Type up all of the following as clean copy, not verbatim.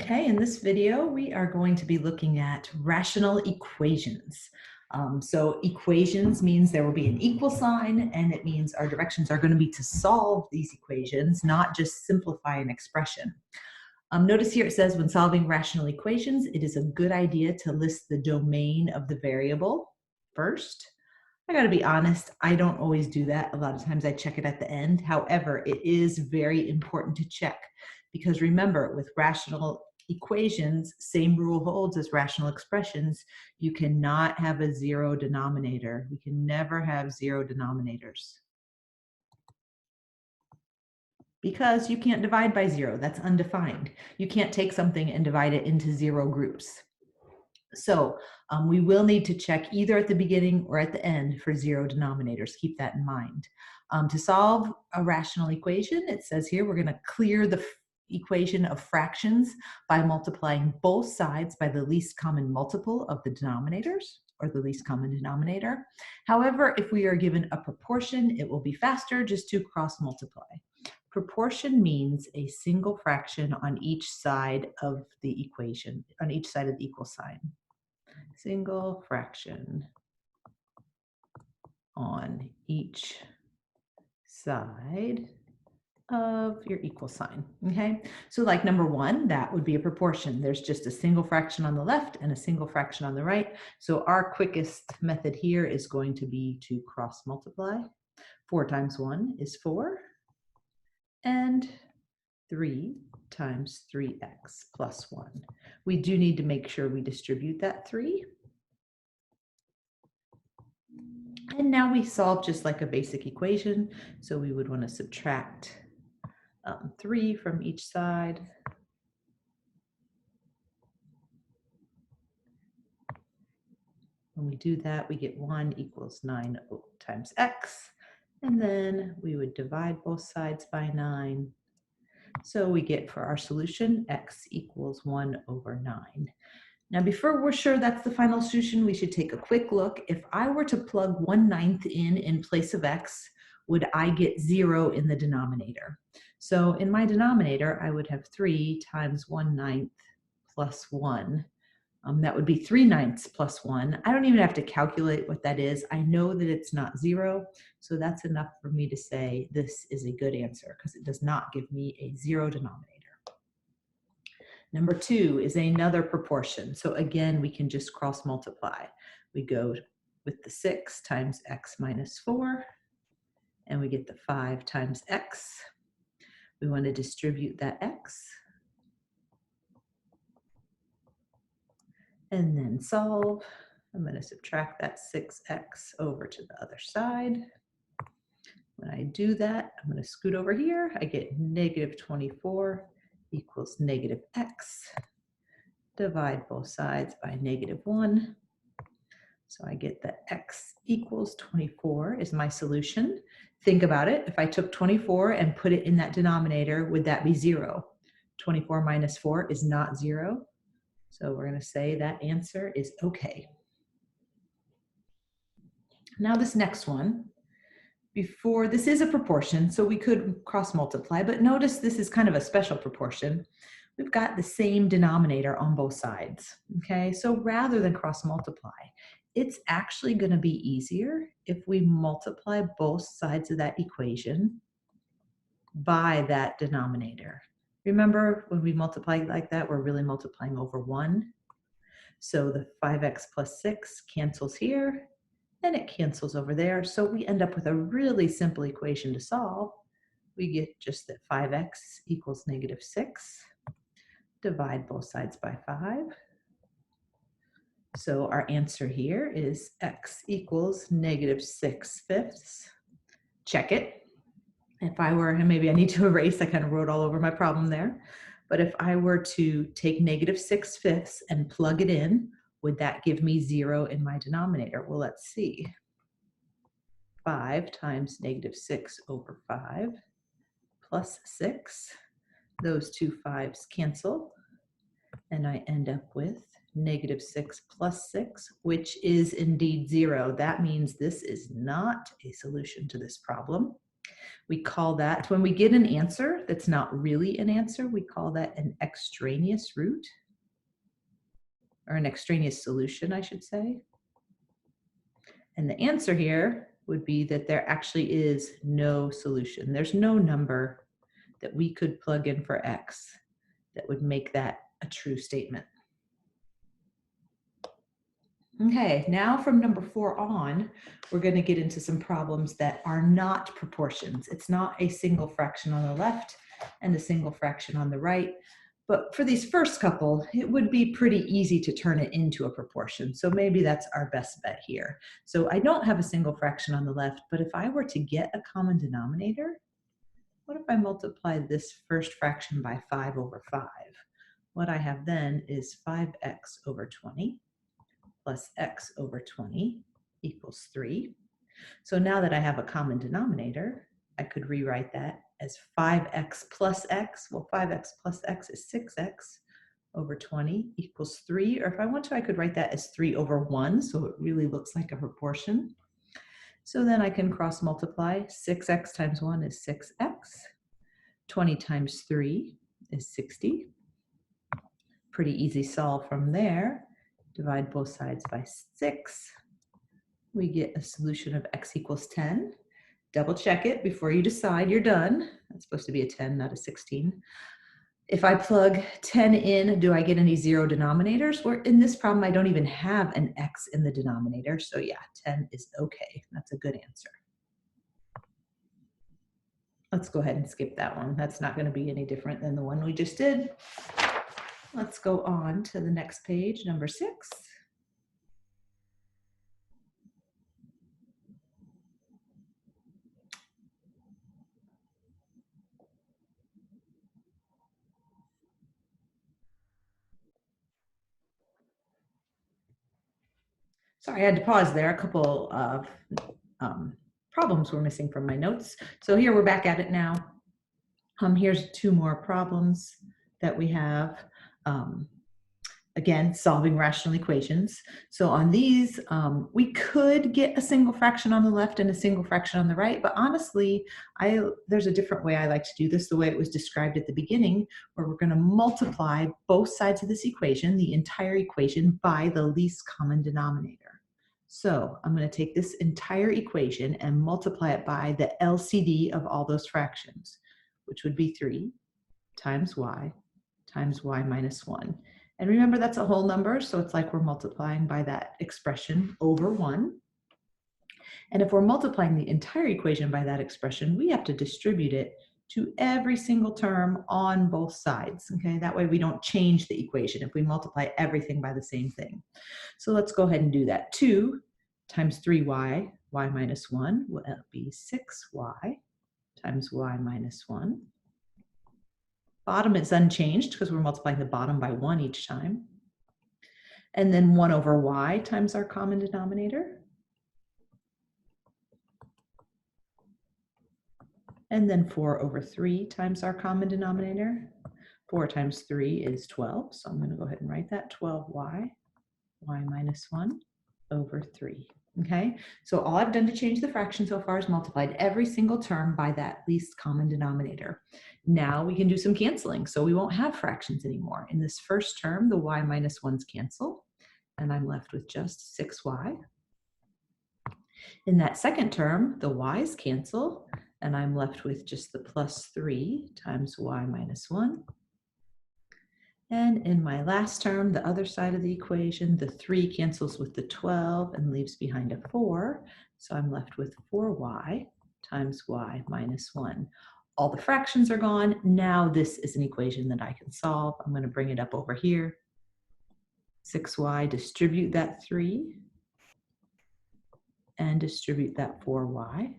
Okay, in this video, we are going to be looking at rational equations. So equations means there will be an equal sign, and it means our directions are going to be to solve these equations, not just simplify an expression. Notice here it says when solving rational equations, it is a good idea to list the domain of the variable first. I got to be honest, I don't always do that. A lot of times I check it at the end. However, it is very important to check because remember, with rational equations, same rule holds as rational expressions. You cannot have a zero denominator. We can never have zero denominators because you can't divide by zero. That's undefined. You can't take something and divide it into zero groups. So we will need to check either at the beginning or at the end for zero denominators. Keep that in mind. To solve a rational equation, it says here we're going to clear the equation of fractions by multiplying both sides by the least common multiple of the denominators, or the least common denominator. However, if we are given a proportion, it will be faster just to cross multiply. Proportion means a single fraction on each side of the equation, on each side of the equal sign. Single fraction on each side of your equal sign, okay? So like number one, that would be a proportion. There's just a single fraction on the left and a single fraction on the right. So our quickest method here is going to be to cross multiply. 4 times 1 is 4, and 3 times 3x plus 1. We do need to make sure we distribute that 3. And now we solve just like a basic equation. So we would want to subtract 3 from each side. When we do that, we get 1 equals 9 times x. And then we would divide both sides by 9. So we get for our solution, x equals 1 over 9. Now, before we're sure that's the final solution, we should take a quick look. If I were to plug 1/9 in place of x, would I get 0 in the denominator? So in my denominator, I would have 3 times 1/9 plus 1. That would be 3/9 plus 1. I don't even have to calculate what that is. I know that it's not 0, so that's enough for me to say this is a good answer because it does not give me a 0 denominator. Number 2 is another proportion. So again, we can just cross multiply. We go with the 6 times x minus 4, and we get the 5 times x. We want to distribute that x. And then solve. I'm going to subtract that 6x over to the other side. When I do that, I'm going to scoot over here. I get negative 24 equals negative x. Divide both sides by negative 1. So I get that x equals 24 is my solution. Think about it. If I took 24 and put it in that denominator, would that be 0? 24 minus 4 is not 0. So we're going to say that answer is okay. Now this next one, this is a proportion, so we could cross multiply, but notice this is kind of a special proportion. We've got the same denominator on both sides, okay? So rather than cross multiply, it's actually going to be easier if we multiply both sides of that equation by that denominator. Remember, when we multiply like that, we're really multiplying over 1. So the 5x plus 6 cancels here, and it cancels over there. So we end up with a really simple equation to solve. We get just that 5x equals negative 6. Divide both sides by 5. So our answer here is x equals negative 6/5. Check it. If I were, and maybe I need to erase, I kind of wrote all over my problem there. But if I were to take negative 6/5 and plug it in, would that give me 0 in my denominator? Well, let's see. 5 times negative 6 over 5 plus 6. Those two 5s cancel, and I end up with negative 6 plus 6, which is indeed 0. That means this is not a solution to this problem. We call that, when we get an answer that's not really an answer, we call that an extraneous root, or an extraneous solution, I should say. And the answer here would be that there actually is no solution. There's no number that we could plug in for x that would make that a true statement. Okay, now from number 4 on, we're going to get into some problems that are not proportions. It's not a single fraction on the left and a single fraction on the right. But for these first couple, it would be pretty easy to turn it into a proportion. So maybe that's our best bet here. So I don't have a single fraction on the left, but if I were to get a common denominator, what if I multiply this first fraction by 5 over 5? What I have then is 5x over 20 plus x over 20 equals 3. So now that I have a common denominator, I could rewrite that as 5x plus x. Well, 5x plus x is 6x over 20 equals 3. Or if I want to, I could write that as 3 over 1, so it really looks like a proportion. So then I can cross multiply. 6x times 1 is 6x. 20 times 3 is 60. Pretty easy solve from there. Divide both sides by 6. We get a solution of x equals 10. Double check it before you decide you're done. That's supposed to be a 10, not a 16. If I plug 10 in, do I get any zero denominators? Well, in this problem, I don't even have an x in the denominator. So yeah, 10 is okay. That's a good answer. Let's go ahead and skip that one. That's not going to be any different than the one we just did. Let's go on to the next page, number 6. Sorry, I had to pause there. A couple of problems were missing from my notes. So here we're back at it now. Here's 2 more problems that we have. Again, solving rational equations. So on these, we could get a single fraction on the left and a single fraction on the right, but honestly, there's a different way I like to do this, the way it was described at the beginning, where we're going to multiply both sides of this equation, the entire equation, by the least common denominator. So I'm going to take this entire equation and multiply it by the LCD of all those fractions, which would be 3 times y minus 1. And remember, that's a whole number, so it's like we're multiplying by that expression over 1. And if we're multiplying the entire equation by that expression, we have to distribute it to every single term on both sides, okay? That way we don't change the equation if we multiply everything by the same thing. So let's go ahead and do that. 2 times 3y, y minus 1, will be 6y times y minus 1. Bottom is unchanged because we're multiplying the bottom by 1 each time. And then 1 over y times our common denominator. And then 4 over 3 times our common denominator. 4 times 3 is 12. So I'm going to go ahead and write that 12y, y minus 1 over 3. Okay, so all I've done to change the fraction so far is multiplied every single term by that least common denominator. Now we can do some canceling, so we won't have fractions anymore. In this first term, the y minus 1's cancel, and I'm left with just 6y. In that second term, the y's cancel, and I'm left with just the plus 3 times y minus 1. And in my last term, the other side of the equation, the 3 cancels with the 12 and leaves behind a 4. So I'm left with 4y times y minus 1. All the fractions are gone. Now this is an equation that I can solve. I'm going to bring it up over here. 6y, distribute that 3, and distribute that 4y.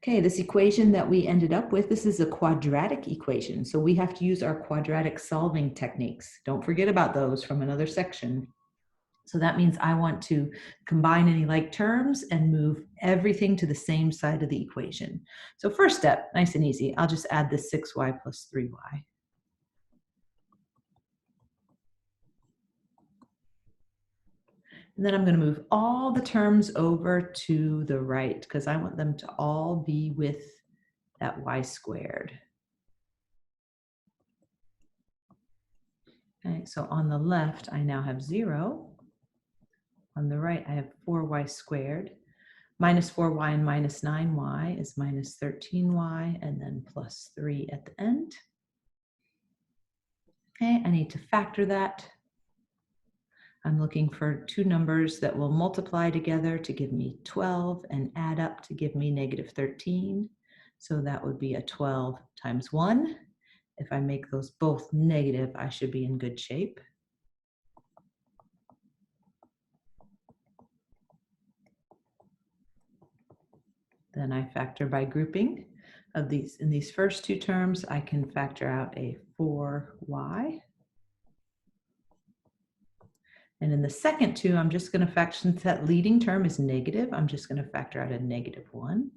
Okay, this equation that we ended up with, this is a quadratic equation. So we have to use our quadratic solving techniques. Don't forget about those from another section. So that means I want to combine any like terms and move everything to the same side of the equation. So first step, nice and easy. I'll just add this 6y plus 3y. And then I'm going to move all the terms over to the right because I want them to all be with that y squared. Okay, so on the left, I now have 0. On the right, I have 4y squared. Minus 4y and minus 9y is minus 13y, and then plus 3 at the end. Okay, I need to factor that. I'm looking for two numbers that will multiply together to give me 12 and add up to give me negative 13. So that would be a 12 times 1. If I make those both negative, I should be in good shape. Then I factor by grouping of these. In these first two terms, I can factor out a 4y. And in the second two, I'm just going to factor, since that leading term is negative, I'm just going to factor out a negative 1.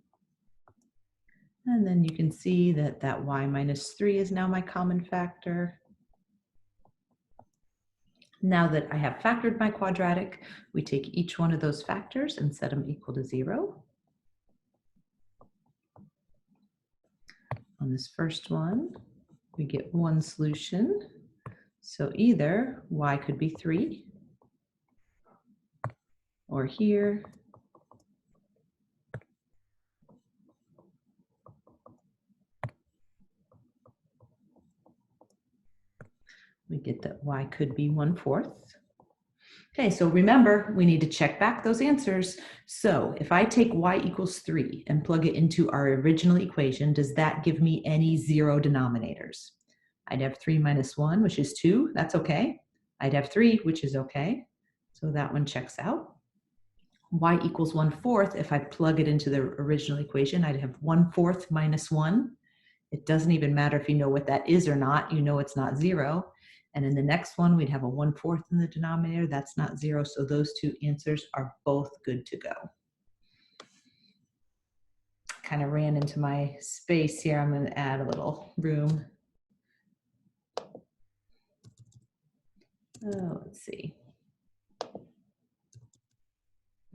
And then you can see that that y minus 3 is now my common factor. Now that I have factored my quadratic, we take each one of those factors and set them equal to 0. On this first one, we get one solution. So either y could be 3, or here, we get that y could be 1/4. Okay, so remember, we need to check back those answers. So if I take y equals 3 and plug it into our original equation, does that give me any 0 denominators? I'd have 3 minus 1, which is 2. That's okay. I'd have 3, which is okay. So that one checks out. Y equals 1/4. If I plug it into the original equation, I'd have 1/4 minus 1. It doesn't even matter if you know what that is or not. You know it's not 0. And in the next one, we'd have a 1/4 in the denominator. That's not 0. So those two answers are both good to go. Kind of ran into my space here. I'm going to add a little room. Oh, let's see.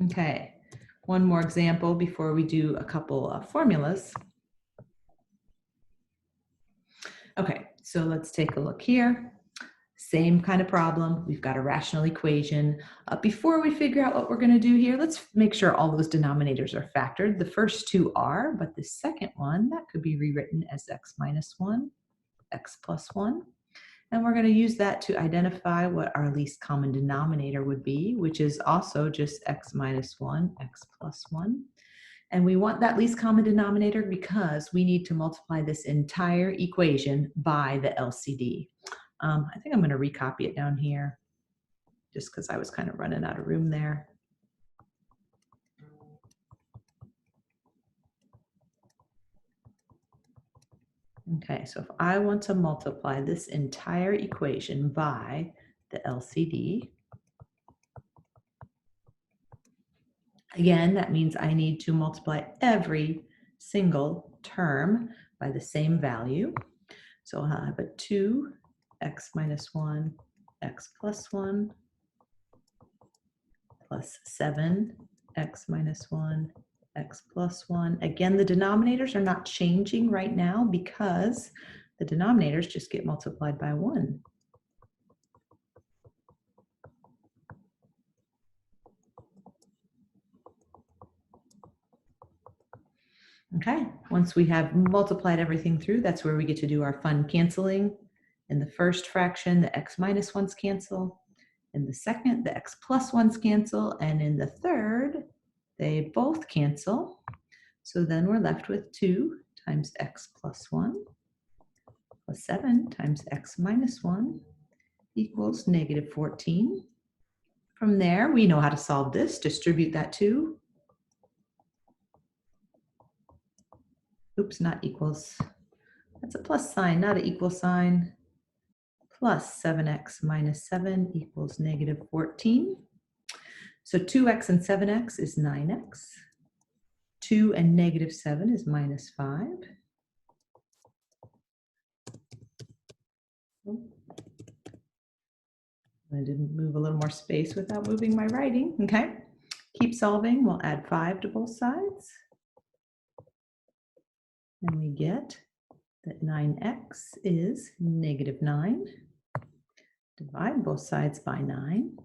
Okay, one more example before we do a couple of formulas. Okay, so let's take a look here. Same kind of problem. We've got a rational equation. Before we figure out what we're going to do here, let's make sure all those denominators are factored. The first two are, but the second one, that could be rewritten as x minus 1, x plus 1. And we're going to use that to identify what our least common denominator would be, which is also just x minus 1, x plus 1. And we want that least common denominator because we need to multiply this entire equation by the LCD. I think I'm going to recopy it down here just because I was kind of running out of room there. Okay, so if I want to multiply this entire equation by the LCD, again, that means I need to multiply every single term by the same value. So I'll have a 2x minus 1, x plus 1, plus 7x minus 1, x plus 1. Again, the denominators are not changing right now because the denominators just get multiplied by 1. Okay, once we have multiplied everything through, that's where we get to do our fun canceling. In the first fraction, the x minus 1's cancel. In the second, the x plus 1's cancel. And in the third, they both cancel. So then we're left with 2 times x plus 1 plus 7 times x minus 1 equals negative 14. From there, we know how to solve this. Distribute that 2. Oops, not equals. That's a plus sign, not an equal sign. Plus 7x minus 7 equals negative 14. So 2x and 7x is 9x. 2 and negative 7 is minus 5. I didn't move a little more space without moving my writing. Okay. Keep solving. We'll add 5 to both sides. And we get that 9x is -9. Divide both sides by 9.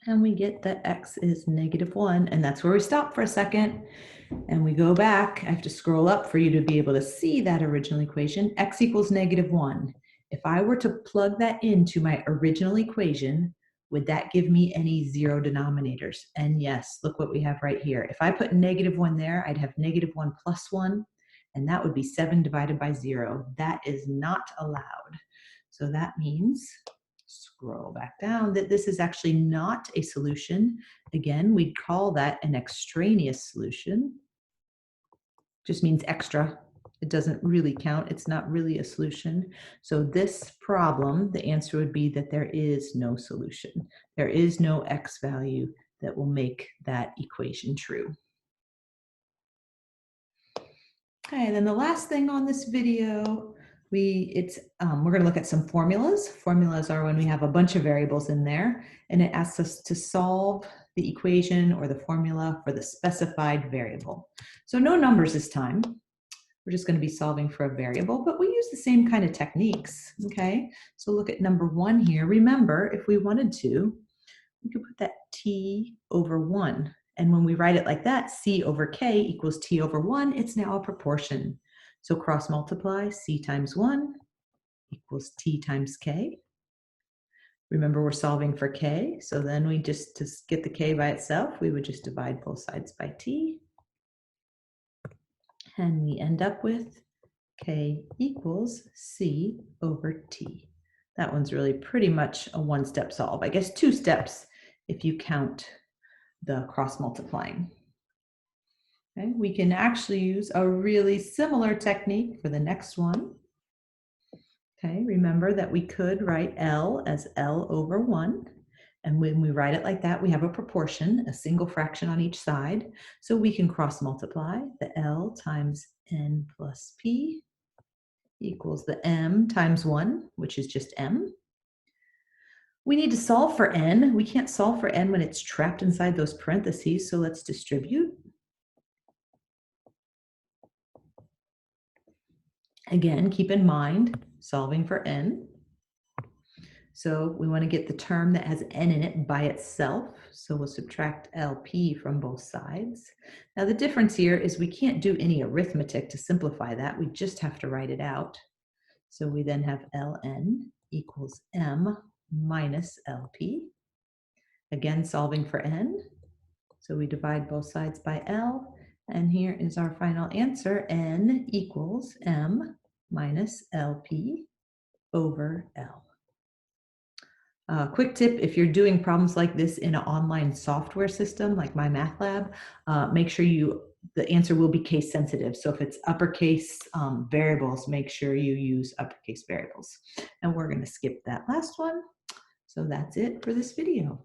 And we get that x is -1. And that's where we stop for a second. And we go back. I have to scroll up for you to be able to see that original equation. X equals -1. If I were to plug that into my original equation, would that give me any 0 denominators? And yes, look what we have right here. If I put -1 there, I'd have -1 plus 1, and that would be 7 divided by 0. That is not allowed. So that means, scroll back down, that this is actually not a solution. Again, we'd call that an extraneous solution. Just means extra. It doesn't really count. It's not really a solution. So this problem, the answer would be that there is no solution. There is no x value that will make that equation true. Okay, and then the last thing on this video, we're going to look at some formulas. Formulas are when we have a bunch of variables in there, and it asks us to solve the equation or the formula for the specified variable. So no numbers this time. We're just going to be solving for a variable, but we use the same kind of techniques, okay? So look at number 1 here. Remember, if we wanted to, we could put that t over 1. And when we write it like that, c over k equals t over 1, it's now a proportion. So cross multiply, c times 1 equals t times k. Remember, we're solving for k, so then we just, to get the k by itself, we would just divide both sides by t. And we end up with k equals c over t. That one's really pretty much a one-step solve. I guess 2 steps if you count the cross multiplying. Okay, we can actually use a really similar technique for the next one. Okay, remember that we could write L as L over 1. And when we write it like that, we have a proportion, a single fraction on each side. So we can cross multiply. The L times n plus p equals the m times 1, which is just m. We need to solve for n. We can't solve for n when it's trapped inside those parentheses, so let's distribute. Again, keep in mind, solving for n. So we want to get the term that has n in it by itself. So we'll subtract LP from both sides. Now the difference here is we can't do any arithmetic to simplify that. We just have to write it out. So we then have ln equals m minus LP. Again, solving for n. So we divide both sides by L. And here is our final answer. N equals m minus LP over L. Quick tip, if you're doing problems like this in an online software system like MyMathLab, make sure the answer will be case sensitive. So if it's uppercase variables, make sure you use uppercase variables. And we're going to skip that last one. So that's it for this video.